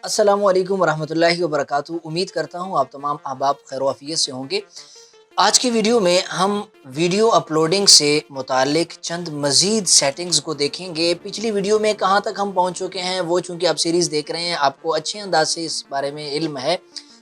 अस्सलामु अलैकुम वरहमतुल्लाहि वबरकातुहू। उम्मीद करता हूँ आप तमाम अहबाब खैर वाफियत से होंगे। आज की वीडियो में हम वीडियो अपलोडिंग से मुतालिक चंद मज़ीद सेटिंग्स को देखेंगे। पिछली वीडियो में कहाँ तक हम पहुँच चुके हैं वो चूँकि आप सीरीज़ देख रहे हैं, आपको अच्छे अंदाज से इस बारे में इल्म है।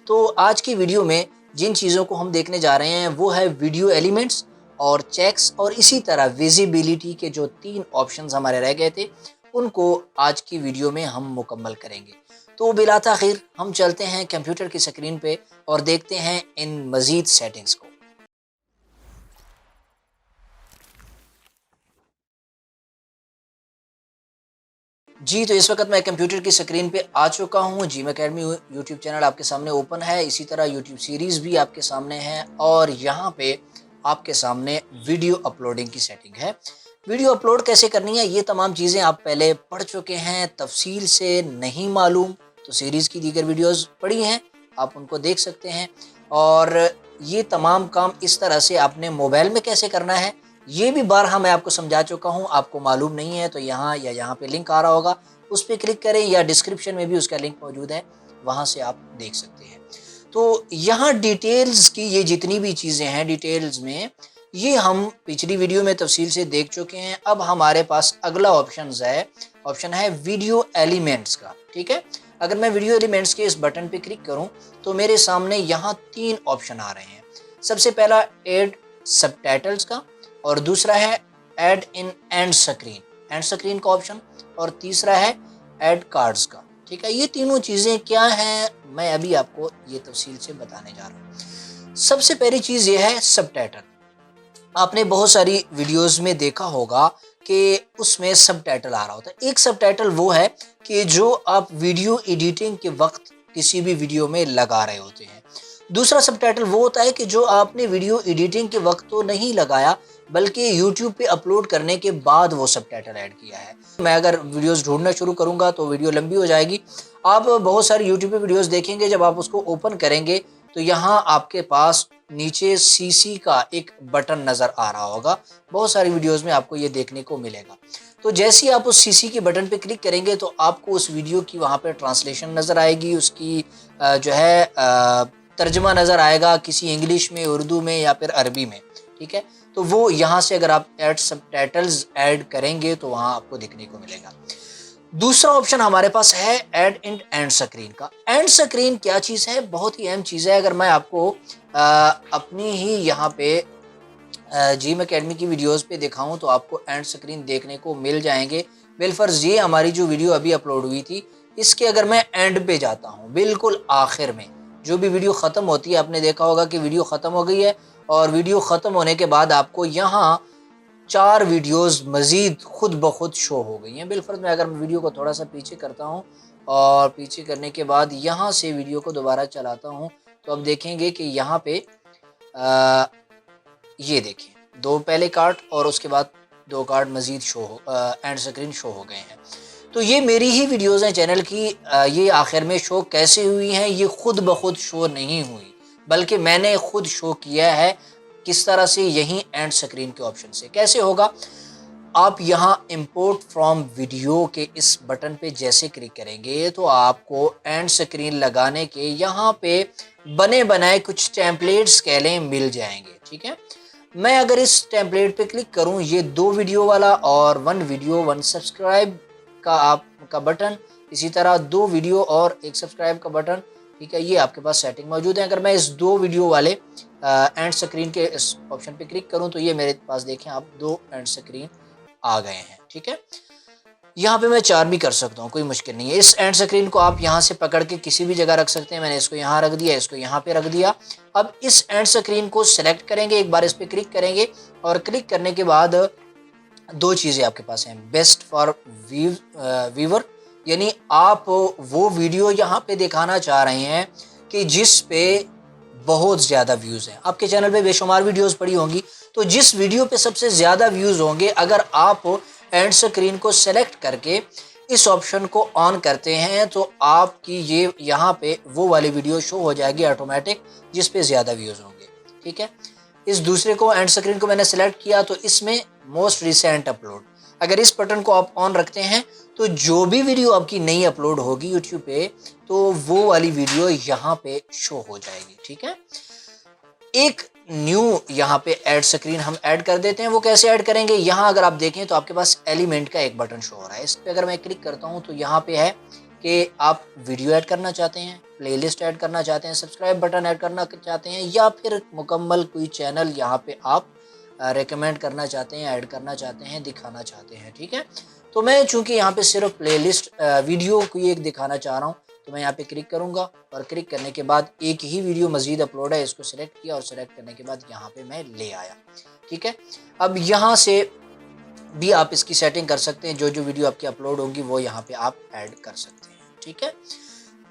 तो आज की वीडियो में जिन चीज़ों को हम देखने जा रहे हैं वो है वीडियो एलिमेंट्स और चेक्स, और इसी तरह विजिबिलिटी के जो 3 ऑप्शंस हमारे रह गए थे उनको आज की वीडियो में हम मुकम्मल करेंगे। तो बिला ताख़ीर हम चलते हैं कंप्यूटर की स्क्रीन पे और देखते हैं इन मज़ीद सेटिंग्स को। जी, तो इस वक्त मैं कंप्यूटर की स्क्रीन पे आ चुका हूँ। जिम अकेडमी यूट्यूब चैनल आपके सामने ओपन है, इसी तरह यूट्यूब सीरीज़ भी आपके सामने है और यहाँ पे आपके सामने वीडियो अपलोडिंग की सेटिंग है। वीडियो अपलोड कैसे करनी है ये तमाम चीज़ें आप पहले पढ़ चुके हैं, तफसील से नहीं मालूम तो सीरीज़ की दीगर वीडियोज़ पड़ी हैं, आप उनको देख सकते हैं। और ये तमाम काम इस तरह से आपने मोबाइल में कैसे करना है ये भी बारहा मैं आपको समझा चुका हूँ। आपको मालूम नहीं है तो यहाँ या यहाँ पे लिंक आ रहा होगा, उस पर क्लिक करें या डिस्क्रिप्शन में भी उसका लिंक मौजूद है, वहाँ से आप देख सकते हैं। तो यहाँ डिटेल्स की ये जितनी भी चीज़ें हैं डिटेल्स में, ये हम पिछली वीडियो में तफसील से देख चुके हैं। अब हमारे पास अगला ऑप्शन है वीडियो एलिमेंट्स का। ठीक है, अगर मैं वीडियो एलिमेंट्स के इस बटन पे क्लिक करूँ तो मेरे सामने यहाँ 3 ऑप्शन आ रहे हैं। सबसे पहला एड सबटाइटल्स का, और दूसरा है ऐड इन एंड स्क्रीन का ऑप्शन, और तीसरा है ऐड कार्ड्स का। ठीक है, ये तीनों चीज़ें क्या हैं मैं अभी आपको ये तफसील से बताने जा रहा हूँ। सबसे पहली चीज़ ये है सबटाइटल। आपने बहुत सारी वीडियोस में देखा होगा कि उसमें सबटाइटल आ रहा होता है। एक सबटाइटल वो है कि जो आप वीडियो एडिटिंग के वक्त किसी भी वीडियो में लगा रहे होते हैं। दूसरा सबटाइटल वो होता है कि जो आपने वीडियो एडिटिंग के वक्त तो नहीं लगाया बल्कि YouTube पे अपलोड करने के बाद वो सबटाइटल ऐड किया है। मैं अगर वीडियोस ढूंढना शुरू करूंगा तो वीडियो लंबी हो जाएगी। आप बहुत सारी YouTube पे वीडियोस देखेंगे, जब आप उसको ओपन करेंगे तो यहाँ आपके पास नीचे CC का एक बटन नज़र आ रहा होगा। बहुत सारी वीडियोस में आपको ये देखने को मिलेगा। तो जैसे ही आप उस CC के बटन पे क्लिक करेंगे तो आपको उस वीडियो की वहाँ पे ट्रांसलेशन नज़र आएगी, उसकी जो है तर्जमा नज़र आएगा किसी इंग्लिश में, उर्दू में या फिर अरबी में। ठीक है, तो वो यहाँ से अगर आप ऐड सबटाइटल्स ऐड करेंगे तो वहाँ आपको देखने को मिलेगा। दूसरा ऑप्शन हमारे पास है ऐड इन एंड स्क्रीन का। एंड स्क्रीन क्या चीज़ है? बहुत ही अहम चीज़ है। अगर मैं आपको अपनी ही यहाँ पे जिम अकेडमी की वीडियोस पे दिखाऊं तो आपको एंड स्क्रीन देखने को मिल जाएंगे। बिलफर्ज ये हमारी जो वीडियो अभी अपलोड हुई थी, इसके अगर मैं एंड पे जाता हूँ, बिल्कुल आखिर में जो भी वीडियो ख़त्म होती है, आपने देखा होगा कि वीडियो ख़त्म हो गई है और वीडियो ख़त्म होने के बाद आपको यहाँ 4 वीडियोस मज़ीद खुद ब खुद शो हो गई हैं। बिलफर्ज मैं अगर वीडियो को थोड़ा सा पीछे करता हूँ और पीछे करने के बाद यहाँ से वीडियो को दोबारा चलाता हूँ तो अब देखेंगे कि यहाँ पे ये देखें 2 पहले कार्ड और उसके बाद 2 कार्ड मज़ीद एंड स्क्रीन शो हो गए हैं। तो ये मेरी ही वीडियोज़ हैं चैनल की। ये आखिर में शो कैसे हुई हैं? ये खुद ब खुद शो नहीं हुई बल्कि मैंने खुद शो किया है। किस तरह से? यही एंड स्क्रीन के ऑप्शन से। कैसे होगा? आप यहाँ इंपोर्ट फ्रॉम वीडियो के इस बटन पे जैसे क्लिक करेंगे तो आपको एंड स्क्रीन लगाने के यहाँ पे बने बनाए कुछ टेम्पलेट्स कह लें मिल जाएंगे। ठीक है, मैं अगर इस टेम्पलेट पे क्लिक करूँ, ये 2 वीडियो वाला और 1 वीडियो 1 सब्सक्राइब का आपका बटन, इसी तरह 2 वीडियो और 1 सब्सक्राइब का बटन। ठीक है, ये आपके पास सेटिंग मौजूद है। अगर मैं इस 2 वीडियो वाले एंड स्क्रीन के इस ऑप्शन पे क्लिक करूं तो ये मेरे पास देखें आप 2 एंड स्क्रीन आ गए हैं। ठीक है, यहाँ पे मैं 4 भी कर सकता हूँ, कोई मुश्किल नहीं है। इस एंड स्क्रीन को आप यहाँ से पकड़ के किसी भी जगह रख सकते हैं। मैंने इसको यहाँ रख दिया, इसको यहाँ पे रख दिया। अब इस एंड स्क्रीन को सिलेक्ट करेंगे, एक बार इस पर क्लिक करेंगे और क्लिक करने के बाद 2 चीज़ें आपके पास हैं। बेस्ट फॉर व्यूवर, यानी आप वो वीडियो यहाँ पे दिखाना चाह रहे हैं कि जिस पे बहुत ज़्यादा व्यूज़ हैं। आपके चैनल पे बेशुमार वीडियोस पड़ी होंगी, तो जिस वीडियो पे सबसे ज़्यादा व्यूज़ होंगे, अगर आप एंड स्क्रीन को सेलेक्ट करके इस ऑप्शन को ऑन करते हैं तो आपकी ये यहाँ पे वो वाली वीडियो शो हो जाएगी ऑटोमेटिक जिस पे ज़्यादा व्यूज़ होंगे। ठीक है, इस दूसरे को एंड स्क्रीन को मैंने सेलेक्ट किया तो इसमें मोस्ट रिसेंट अपलोड, अगर इस बटन को आप ऑन रखते हैं तो जो भी वीडियो आपकी नई अपलोड होगी यूट्यूब पे, तो वो वाली वीडियो यहाँ पे शो हो जाएगी। ठीक है, एक न्यू यहाँ पे ऐड स्क्रीन हम ऐड कर देते हैं। वो कैसे ऐड करेंगे, यहाँ अगर आप देखें तो आपके पास एलिमेंट का एक बटन शो हो रहा है। इस पर अगर मैं क्लिक करता हूँ तो यहाँ पे है कि आप वीडियो ऐड करना चाहते हैं, प्लेलिस्ट ऐड करना चाहते हैं, सब्सक्राइब बटन ऐड करना चाहते हैं, या फिर मुकम्मल कोई चैनल यहाँ पे आप रेकमेंड करना चाहते हैं, ऐड करना चाहते हैं, दिखाना चाहते हैं। ठीक है, तो मैं चूंकि यहाँ पे सिर्फ प्लेलिस्ट वीडियो कोई एक दिखाना चाह रहा हूँ, तो मैं यहाँ पे क्लिक करूंगा और क्लिक करने के बाद एक ही वीडियो मजीद अपलोड है, इसको सिलेक्ट किया और सिलेक्ट करने के बाद यहाँ पे मैं ले आया। ठीक है, अब यहाँ से भी आप इसकी सेटिंग कर सकते हैं, जो जो वीडियो आपकी अपलोड होंगी वो यहाँ पे आप ऐड कर सकते हैं। ठीक है,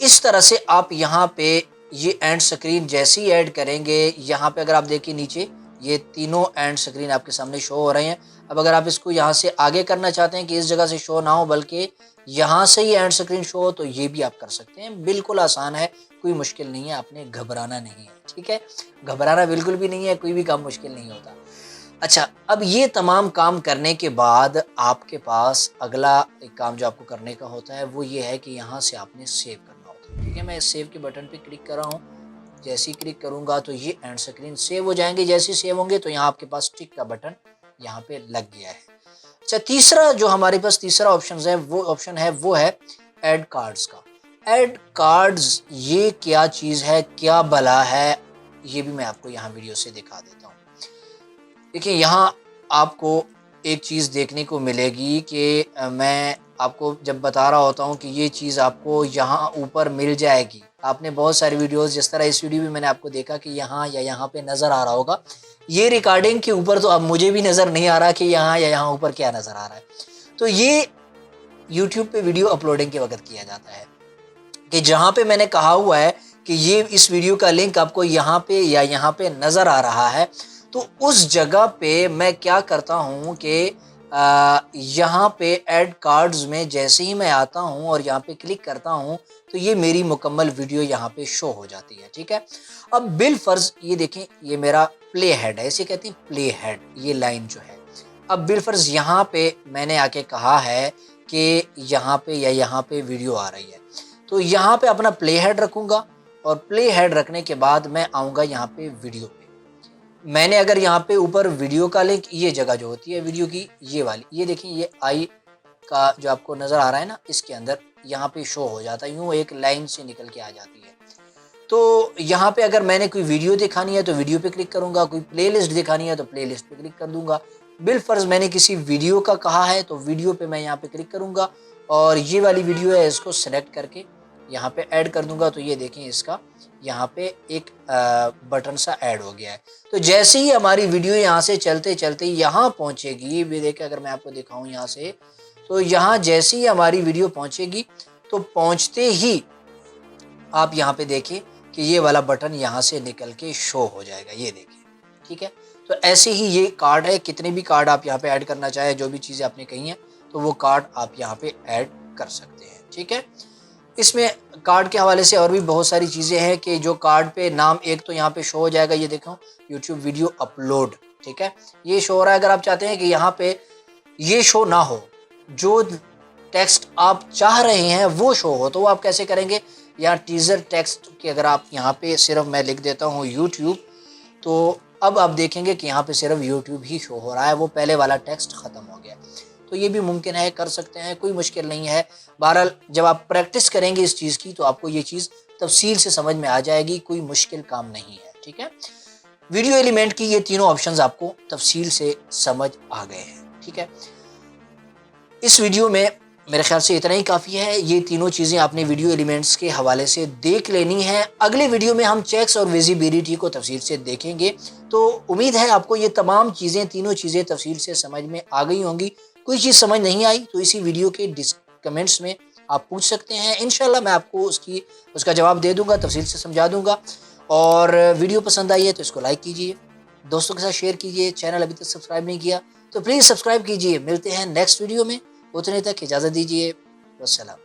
इस तरह से आप यहाँ पे ये एंड स्क्रीन जैसे ही ऐड करेंगे, यहाँ पे अगर आप देखिए नीचे ये तीनों एंड स्क्रीन आपके सामने शो हो रहे हैं। अब अगर आप इसको यहाँ से आगे करना चाहते हैं कि इस जगह से शो ना हो बल्कि यहाँ से ही एंड स्क्रीन शो हो, तो ये भी आप कर सकते हैं। बिल्कुल आसान है, कोई मुश्किल नहीं है, आपने घबराना नहीं है। ठीक है, घबराना बिल्कुल भी नहीं है, कोई भी काम मुश्किल नहीं होता। अच्छा, अब ये तमाम काम करने के बाद आपके पास अगला एक काम जो आपको करने का होता है वो ये है कि यहाँ से आपने सेव करना होता है। ठीक है, मैं सेव के बटन पे क्लिक कर रहा हूँ। जैसे ही क्लिक करूँगा तो ये एंड स्क्रीन सेव हो जाएंगे। जैसे ही सेव होंगे तो यहाँ आपके पास टिक का बटन यहाँ पे लग गया है। अच्छा, तीसरा जो हमारे पास तीसरा ऑप्शन है वो है ऐड कार्ड्स का। ऐड कार्ड्स ये क्या चीज़ है, क्या भला है, ये भी मैं आपको यहाँ वीडियो से दिखा देता हूँ। देखिए, यहाँ आपको एक चीज़ देखने को मिलेगी कि मैं आपको जब बता रहा होता हूँ कि ये चीज़ आपको यहाँ ऊपर मिल जाएगी। आपने बहुत सारी वीडियोस, जिस तरह इस वीडियो में मैंने आपको देखा कि यहाँ या यहाँ पे नज़र आ रहा होगा। ये रिकॉर्डिंग के ऊपर तो अब मुझे भी नज़र नहीं आ रहा कि यहाँ या यहाँ ऊपर क्या नज़र आ रहा है। तो ये यूट्यूब पे वीडियो अपलोडिंग के वक्त किया जाता है कि जहाँ पे मैंने कहा हुआ है कि ये इस वीडियो का लिंक आपको यहाँ पे या यहाँ पे नज़र आ रहा है, तो उस जगह पे मैं क्या करता हूँ कि यहाँ पे ऐड कार्ड्स में जैसे ही मैं आता हूँ और यहाँ पे क्लिक करता हूँ तो ये मेरी मुकम्मल वीडियो यहाँ पे शो हो जाती है। ठीक है, अब बिल फर्ज ये देखें, ये मेरा प्ले हेड है, इसे कहते हैं प्ले हेड, ये लाइन जो है। अब बिल फर्ज यहाँ पे मैंने आके कहा है कि यहाँ पे या यहाँ पे वीडियो आ रही है, तो यहाँ पे अपना प्ले हेड रखूँगा और प्ले हेड रखने के बाद मैं आऊँगा यहाँ पे वीडियो पे। मैंने अगर यहाँ पे ऊपर वीडियो का लिंक, ये जगह जो होती है वीडियो की, ये वाली, ये देखें, ये आई का जो आपको नज़र आ रहा है ना, इसके अंदर यहाँ पे शो हो जाता है, यूँ एक लाइन से निकल के आ जाती है। तो यहाँ पे अगर मैंने कोई वीडियो दिखानी है तो वीडियो पे क्लिक करूँगा, कोई प्लेलिस्ट दिखानी है तो प्लेलिस्ट पे क्लिक कर दूंगा। बिलफर्ज मैंने किसी वीडियो का कहा है तो वीडियो पे मैं यहाँ पे क्लिक करूँगा और ये वाली वीडियो है, इसको सेलेक्ट करके यहाँ पे ऐड कर दूंगा। तो ये देखें, इसका यहाँ पे एक बटन सा ऐड हो गया है। तो जैसे ही हमारी वीडियो यहाँ से चलते चलते यहाँ पहुँचेगी, ये देखें, अगर मैं आपको दिखाऊँ यहाँ से, तो यहाँ जैसे ही हमारी वीडियो पहुँचेगी तो पहुँचते ही आप यहाँ पे देखें कि ये वाला बटन यहाँ से निकल के शो हो जाएगा, ये देखिए। ठीक है, तो ऐसे ही ये कार्ड है, कितने भी कार्ड आप यहाँ पे ऐड करना चाहे, जो भी चीज़ें आपने कही हैं तो वो कार्ड आप यहाँ पे ऐड कर सकते हैं। ठीक है, इसमें कार्ड के हवाले से और भी बहुत सारी चीज़ें हैं कि जो कार्ड पे नाम एक तो यहाँ पे शो हो जाएगा, ये देखो यूट्यूब वीडियो अपलोड। ठीक है, ये शो हो रहा है। अगर आप चाहते हैं कि यहाँ पे ये शो ना हो, जो टेक्स्ट आप चाह रहे हैं वो शो हो, तो वो आप कैसे करेंगे, यहाँ टीजर टेक्स्ट के अगर आप यहाँ पे सिर्फ मैं लिख देता हूँ यूट्यूब, तो अब आप देखेंगे कि यहाँ पे सिर्फ यूट्यूब ही शो हो रहा है, वो पहले वाला टेक्स्ट ख़त्म हो गया। तो ये भी मुमकिन है, कर सकते हैं, कोई मुश्किल नहीं है। बहरहाल जब आप प्रैक्टिस करेंगे इस चीज़ की तो आपको ये चीज़ तफसील से समझ में आ जाएगी, कोई मुश्किल काम नहीं है। ठीक है, वीडियो एलिमेंट की ये तीनों ऑप्शंस आपको तफसील से समझ आ गए हैं। ठीक है, इस वीडियो में मेरे ख्याल से इतना ही काफ़ी है। ये तीनों चीज़ें आपने वीडियो एलिमेंट्स के हवाले से देख लेनी है। अगले वीडियो में हम चेक्स और विजिबिलिटी को तफसील से देखेंगे। तो उम्मीद है आपको ये तमाम चीज़ें, तीनों चीज़ें तफसील से समझ में आ गई होंगी। कोई चीज़ समझ नहीं आई तो इसी वीडियो के कमेंट्स में आप पूछ सकते हैं, इंशाल्लाह मैं आपको उसका जवाब दे दूँगा, तफसील से समझा दूँगा। और वीडियो पसंद आई है तो इसको लाइक कीजिए, दोस्तों के साथ शेयर कीजिए। चैनल अभी तक सब्सक्राइब नहीं किया तो प्लीज़ सब्सक्राइब कीजिए। मिलते हैं नेक्स्ट वीडियो में, उतने तक इजाज़त दीजिए। वस्सलाम।